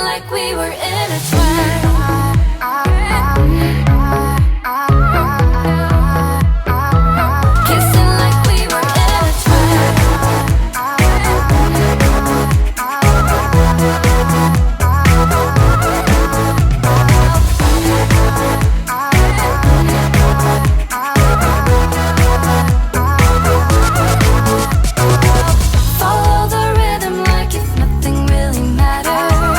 like we were in a trance. Kissing like we were in a follow the rhythm like if nothing really mattered.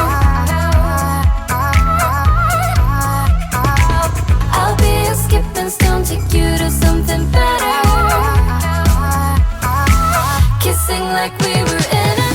I'll be a skipping stone, take you to something better. Kissing like we were in a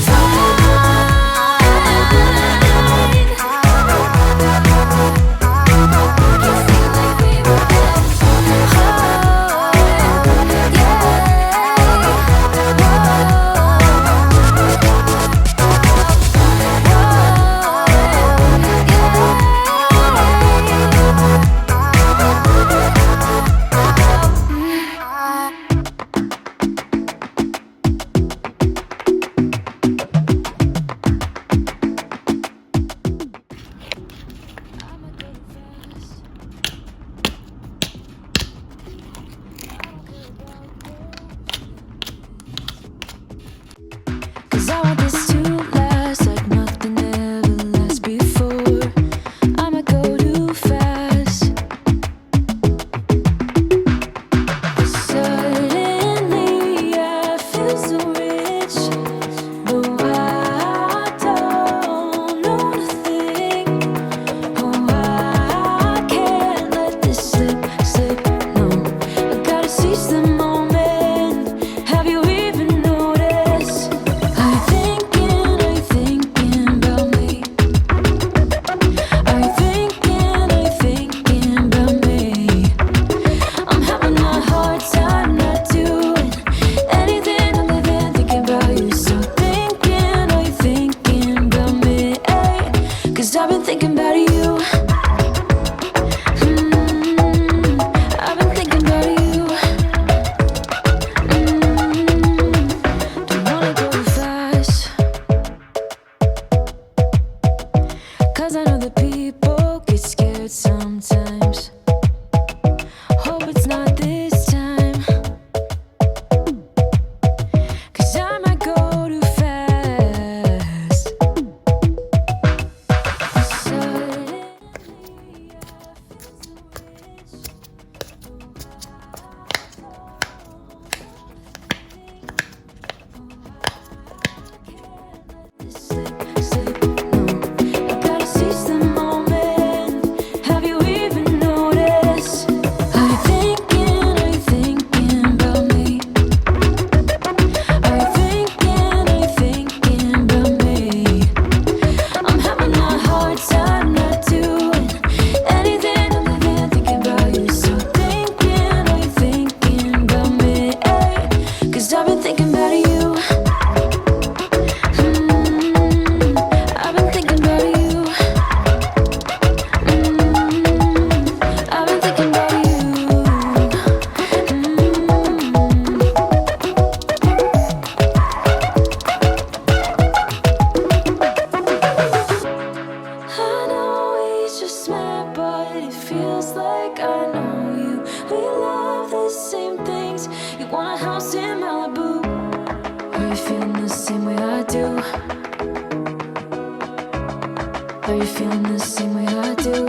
Cause I want this to last like nothing ever lasts before. I'ma go too fast. Suddenly I feel so rich, but I don't know nothing. Oh, I can't let this slip, no. I gotta seize the moment. Have you even noticed? I'm thinking about me. I'm thinking about me. I'm having a hard time not doing anything other than thinking about you. So thinking about me. Cause I've been thinking about you. I've been thinking about you. Don't wanna go too fast. Cause I know that people get scared sometimes. Hope it's not this time. Cause I might go too fast. Suddenly I feel no. I gotta seize the moment. Have you even noticed? I'm thinking about me. I'm thinking about me. I'm having a hard time not doing anything other than thinking about you. So thinking about me. Cause I've been thinking about you. I've been thinking about you. I've been thinking about you. I know we just met, but it feels like I know you. We love the same things. You want a house in Malibu. Are you feeling the same way I do? Are you feeling the same way I do?